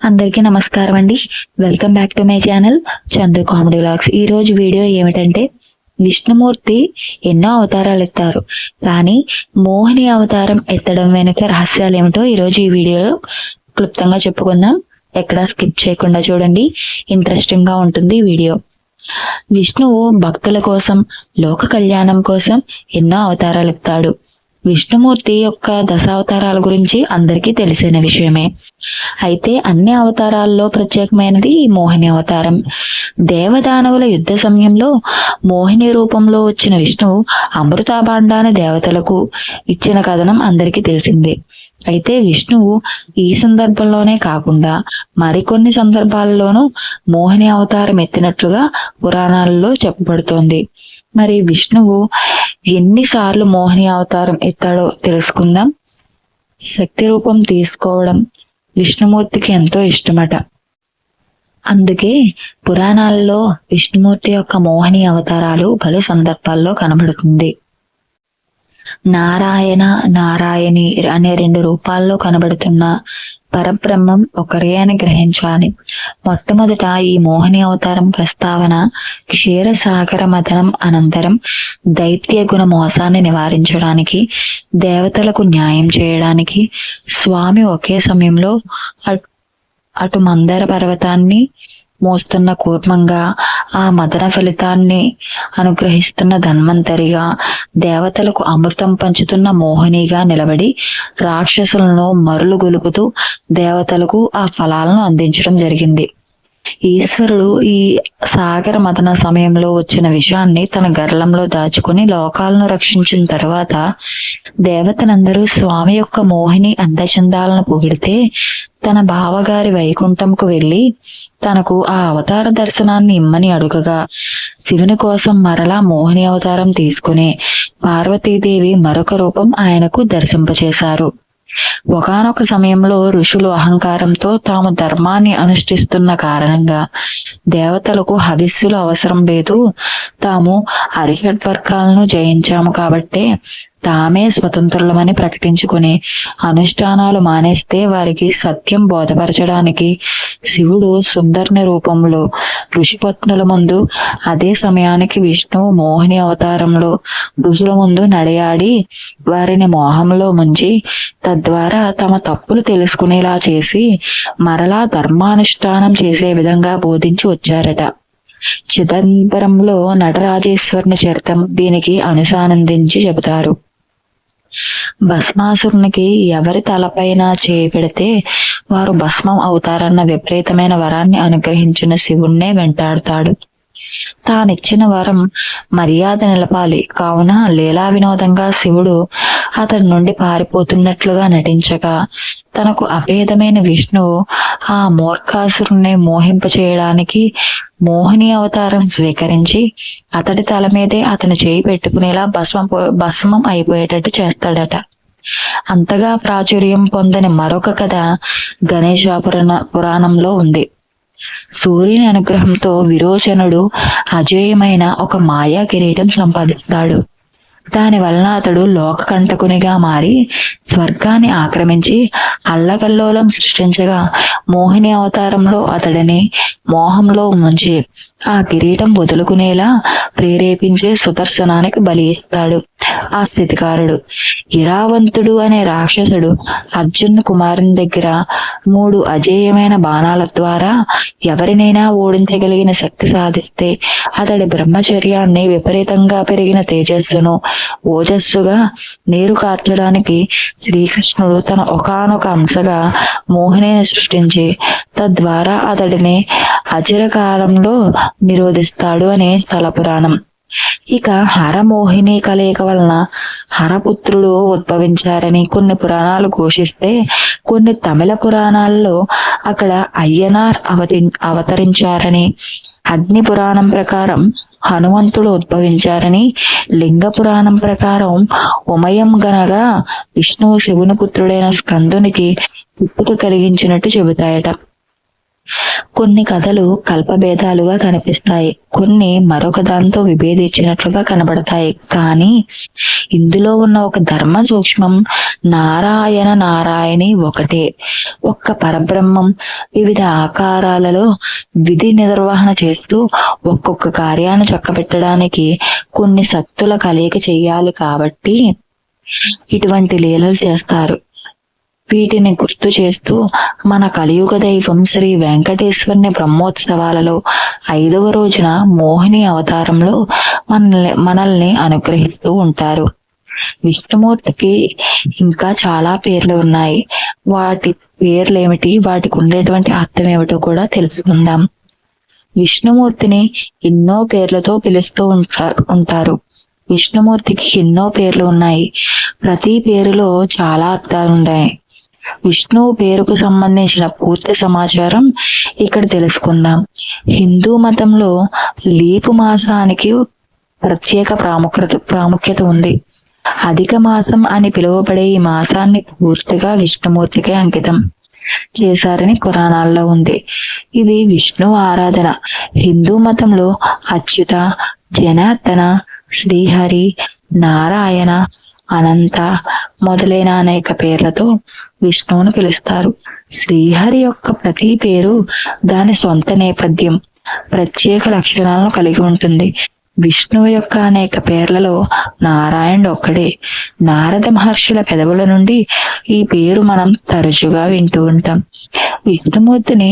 అందరికీ నమస్కారం అండి. Welcome back to my channel Chandu comedy vlogs. ఈ రోజు వీడియో ఏమిటంటే, విష్ణుమూర్తి ఎన్నో అవతారాలు ఎత్తారు, కానీ మోహిని అవతారం ఎత్తడం వెనుక రహస్యాలు ఏమిటో ఈరోజు ఈ వీడియోలో క్లుప్తంగా చెప్పుకుందాం. ఎక్కడా స్కిప్ చేయకుండా చూడండి, ఇంట్రెస్టింగ్ గా ఉంటుంది వీడియో. విష్ణువు భక్తుల కోసం, లోక కళ్యాణం కోసం ఎన్నో అవతారాలు ఎత్తాడు. విష్ణుమూర్తి యొక్క దశావతారాల గురించి అందరికీ తెలిసిన విషయమే. అయితే అన్ని అవతారాల్లో ప్రత్యేకమైనది ఈ మోహిని అవతారం. దేవదానవుల యుద్ధ సమయంలో మోహిని రూపంలో వచ్చిన విష్ణువు అమృతాభాండాన్ని దేవతలకు ఇచ్చిన కథనం అందరికీ తెలిసిందే. అయితే విష్ణువు ఈ సందర్భంలోనే కాకుండా మరికొన్ని సందర్భాల్లోనూ మోహిని అవతారం ఎత్తినట్లుగా పురాణాలలో చెప్పబడుతోంది. మరి విష్ణువు ఎన్నిసార్లు మోహిని అవతారం ఎత్తాడో తెలుసుకుందాం. శక్తి రూపం తీసుకోవడం విష్ణుమూర్తికి ఎంతో ఇష్టమట. అందుకే పురాణాల్లో విష్ణుమూర్తి యొక్క మోహిని అవతారాలు పలు సందర్భాల్లో కనబడుతుంది. నారాయణ, నారాయణి అనే రెండు రూపాల్లో కనబడుతున్న పరబ్రహ్మం ఒకరే అని గ్రహించాలి. మొట్టమొదట ఈ మోహిని అవతారం ప్రస్తావన క్షీరసాగర మథనం అనంతరం దైత్య గుణ మోసాన్ని నివారించడానికి, దేవతలకు న్యాయం చేయడానికి స్వామి ఒకే సమయంలో అటు మందర పర్వతాన్ని మోస్తున్న కూర్మంగా, ఆ మదన ఫలితాన్ని అనుగ్రహిస్తున్న ధన్వంతరిగా, దేవతలకు అమృతం పంచుతున్న మోహినిగా నిలబడి రాక్షసులను మరులు గొలుపుతూ దేవతలకు ఆ ఫలాలను అందించడం జరిగింది. ఈశ్వరుడు ఈ సాగర మదన సమయంలో వచ్చిన విషయాన్ని తన గర్లంలో దాచుకుని లోకాలను రక్షించిన తరువాత దేవతలందరూ స్వామి యొక్క మోహిని అందచందాలను పొగిడితే తన బావగారి వైకుంఠంకు వెళ్ళి తనకు ఆ అవతార దర్శనాన్ని ఇమ్మని అడుగగా, శివుని కోసం మరలా మోహిని అవతారం తీసుకుని పార్వతీదేవి మరొక రూపం ఆయనకు దర్శింపచేశారు. ఒకానొక సమయంలో ఋషులు అహంకారంతో తాము ధర్మాన్ని అనుష్ఠిస్తున్న కారణంగా దేవతలకు హవిస్సులు అవసరం లేదు, తాము అరిషడ్వర్గాలను జయించాము కాబట్టే తామే స్వతంత్రులమని ప్రకటించుకుని అనుష్ఠానాలు మానేస్తే వారికి సత్యం బోధపరచడానికి శివుడు సుందర్ని రూపంలో ఋషిపత్నుల ముందు, అదే సమయానికి విష్ణువు మోహిని అవతారంలో ఋషుల ముందు నడయాడి వారిని మోహంలో ముంచి తద్వారా తమ తప్పులు తెలుసుకునేలా చేసి మరలా ధర్మానుష్ఠానం చేసే విధంగా బోధించి వచ్చారట. చిదంబరంలో నటరాజేశ్వరుని చరితం దీనికి అనుసానందించి చెబుతారు. భస్మాసురునికి ఎవరి తలపైన చేయి పెడితే వారు భస్మం అవుతారన్న విపరీతమైన వరాన్ని అనుగ్రహించిన శివుణ్ణే వెంటాడుతాడు. తానిచ్చిన వరం మర్యాద నిలపాలి కావున లీలా వినోదంగా శివుడు అతడి నుండి పారిపోతున్నట్లుగా నటించగా, తనకు అభేదమైన విష్ణువు ఆ మూర్ఖాసురుణ్ణి మోహింపచేయడానికి మోహిని అవతారం స్వీకరించి అతడి తల మీదే అతను చేయి పెట్టుకునేలా భస్మం అయిపోయేటట్టు చేస్తాడట. అంతగా ప్రాచుర్యం పొందని మరొక కథ గణేశ పురాణంలో ఉంది. సూర్యుని అనుగ్రహంతో విరోచనుడు అజేయమైన ఒక మాయా కిరీటం సంపాదిస్తాడు. దాని వలన అతడు లోకకంటకునిగా మారి స్వర్గాన్ని ఆక్రమించి అల్లకల్లోలం సృష్టించగా, మోహిని అవతారంలో అతడిని మోహంలో ముంచి ఆ కిరీటం వదులుకునేలా ప్రేరేపించే సుదర్శనానికి బలి ఇస్తాడు. ఆ స్థితికారుడు ఇరావంతుడు అనే రాక్షసుడు అర్జున్ కుమారుని దగ్గర 3 అజేయమైన బాణాల ద్వారా ఎవరినైనా ఓడించగలిగిన శక్తి సాధిస్తే అతడి బ్రహ్మచర్యాన్ని, విపరీతంగా పెరిగిన తేజస్సును ఓజస్సుగా నీరు కార్చడానికి శ్రీకృష్ణుడు తన ఒకానొక అంశగా మోహినిని సృష్టించి తద్వారా అతడిని అచిరకాలంలో నిరోధిస్తాడు అనే స్థల పురాణం. ఇక హరమోహిని కలయిక వలన హరపుత్రుడు ఉద్భవించారని కొన్ని పురాణాలు ఘోషిస్తే, కొన్ని తమిళ పురాణాల్లో అక్కడ అయ్యనార్ అవతరించారని, అగ్ని పురాణం ప్రకారం హనుమంతుడు ఉద్భవించారని, లింగ పురాణం ప్రకారం ఉమయం గనగా విష్ణువు శివుని పుత్రుడైన స్కందునికి పుట్టుక కలిగించినట్టు చెబుతాయట. కొన్ని కథలు కల్పభేదాలుగా కనిపిస్తాయి, కొన్ని మరొక దాంతో విభేదించినట్లుగా కనబడతాయి. కానీ ఇందులో ఉన్న ఒక ధర్మ సూక్ష్మం నారాయణ నారాయణి ఒకటే, ఒక్క పరబ్రహ్మం వివిధ ఆకారాలలో విధి నిర్వహణ చేస్తూ ఒక్కొక్క కార్యాన్ని చక్కబెట్టడానికి కొన్ని శక్తుల కలయిక చెయ్యాలి కాబట్టి ఇటువంటి లీలలు చేస్తారు. వీటిని గుర్తు చేస్తూ మన కలియుగ దైవం శ్రీ వెంకటేశ్వరుని బ్రహ్మోత్సవాలలో 5వ రోజున మోహిని అవతారంలో మనల్ని అనుగ్రహిస్తూ ఉంటారు. విష్ణుమూర్తికి ఇంకా చాలా పేర్లు ఉన్నాయి. వాటి పేర్లు ఏమిటి, వాటికి ఉండేటువంటి అర్థం ఏమిటో కూడా తెలుసుకుందాం. విష్ణుమూర్తిని ఎన్నో పేర్లతో పిలుస్తూ ఉంటారు. విష్ణుమూర్తికి ఎన్నో పేర్లు ఉన్నాయి. ప్రతి పేరులో చాలా అర్థాలు ఉన్నాయి. విష్ణువు పేరుకు సంబంధించిన పూర్తి సమాచారం ఇక్కడ తెలుసుకుందాం. హిందూ మతంలో లీపు మాసానికి ప్రత్యేక ప్రాముఖ్యత ఉంది. అధిక మాసం అని పిలువబడే ఈ మాసాన్ని పూర్తిగా విష్ణుమూర్తికి అంకితం చేశారని పురాణాల్లో ఉంది. ఇది విష్ణువు ఆరాధన. హిందూ మతంలో అచ్యుత, జనార్దన, శ్రీహరి, నారాయణ, అనంత మొదలైన అనేక పేర్లతో విష్ణువును పిలుస్తారు. శ్రీహరి యొక్క ప్రతి పేరు దాని సొంత నేపథ్యం, ప్రత్యేక లక్షణాలను కలిగి ఉంటుంది. విష్ణువు యొక్క అనేక పేర్లలో నారాయణుడు ఒక్కడే. నారద మహర్షుల పెదవుల నుండి ఈ పేరు మనం తరచుగా వింటూ ఉంటాం. విష్ణుమూర్తిని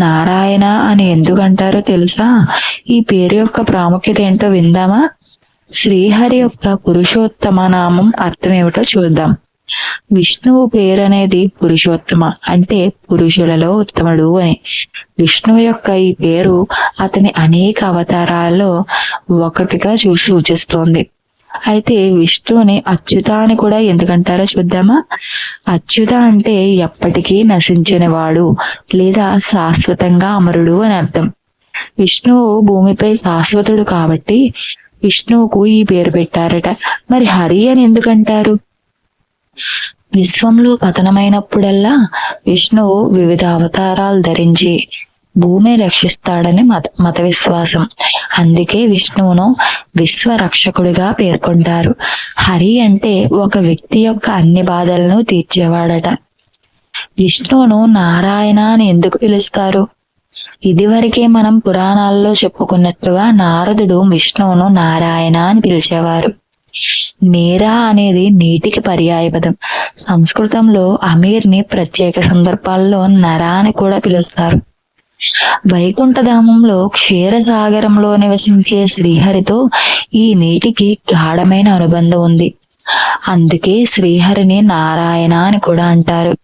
నారాయణ అని ఎందుకంటారో తెలుసా? ఈ పేరు యొక్క ప్రాముఖ్యత ఏంటో విందామా? శ్రీహరి యొక్క పురుషోత్తమ నామం అర్థం ఏమిటో చూద్దాం. విష్ణువు పేరు అనేది పురుషోత్తమ, అంటే పురుషులలో ఉత్తముడు అని. విష్ణువు యొక్క ఈ పేరు అతని అనేక అవతారాల్లో ఒకటిగా సూచిస్తోంది. అయితే విష్ణువుని అచ్యుత అని కూడా ఎందుకంటారో చూద్దామా? అచ్యుత అంటే ఎప్పటికీ నశించని వాడు లేదా శాశ్వతంగా అమరుడు అని అర్థం. విష్ణువు భూమిపై శాశ్వతుడు కాబట్టి విష్ణువుకు ఈ పేరు పెట్టారట. మరి హరి అని ఎందుకంటారు? విశ్వంలో పతనమైనప్పుడల్లా విష్ణువు వివిధ అవతారాలు ధరించి భూమిని రక్షిస్తాడని మత విశ్వాసం. అందుకే విష్ణువును విశ్వరక్షకుడిగా పేర్కొంటారు. హరి అంటే ఒక వ్యక్తి యొక్క అన్ని బాధలను తీర్చేవాడట. విష్ణువును నారాయణ అని ఎందుకు పిలుస్తారు? ఇదివరకే మనం పురాణాల్లో చెప్పుకున్నట్లుగా నారదుడు విష్ణువును నారాయణ అని పిలిచేవారు. నీరా అనేది నీటికి పర్యాయపదం. సంస్కృతంలో అమీర్ని ప్రత్యేక సందర్భాల్లో నర అని కూడా పిలుస్తారు. వైకుంఠధామంలో క్షీరసాగరంలో నివసించే శ్రీహరితో ఈ నీటికి గాఢమైన అనుబంధం ఉంది. అందుకే శ్రీహరిని నారాయణ అని కూడా అంటారు.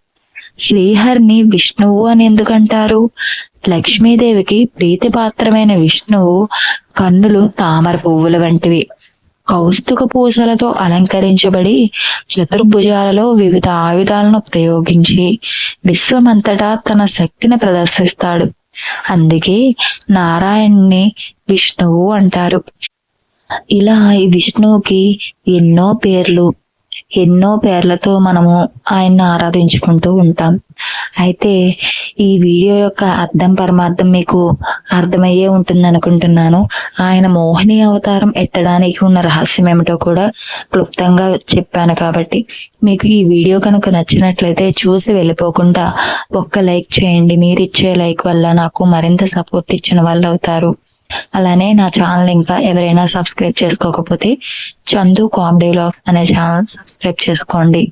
శ్రీహరిని విష్ణువు అని ఎందుకంటారు? లక్ష్మీదేవికి ప్రీతిపాత్రమైన విష్ణువు కన్నులు తామర పువ్వుల వంటివి. కౌస్తుక పూసలతో అలంకరించబడి చతుర్భుజాలలో వివిధ ఆయుధాలను ప్రయోగించి విశ్వమంతటా తన శక్తిని ప్రదర్శిస్తాడు. అందుకే నారాయణుని విష్ణువు అంటారు. ఇలా ఈ విష్ణువుకి ఎన్నో పేర్లతో మనము ఆయన్ని ఆరాధించుకుంటూ ఉంటాం. అయితే ఈ వీడియో యొక్క అర్థం పరమార్థం మీకు అర్థమయ్యే ఉంటుంది అనుకుంటున్నాను. ఆయన మోహిని అవతారం ఎత్తడానికి ఉన్న రహస్యం ఏమిటో కూడా క్లుప్తంగా చెప్పాను. కాబట్టి మీకు ఈ వీడియో కనుక నచ్చినట్లయితే చూసి వెళ్ళిపోకుండా ఒక్క లైక్ చేయండి. మీరు ఇచ్చే లైక్ వల్ల నాకు మరింత సపోర్ట్ ఇచ్చిన వాళ్ళు అవుతారు. అలానే నా ఛానల్ ఇంకా ఎవరైనా సబ్స్క్రైబ్ చేసుకోకపోతే చందు కామెడీ వ్లాగ్స్ అనే ఛానల్ సబ్స్క్రైబ్ చేసుకోండి.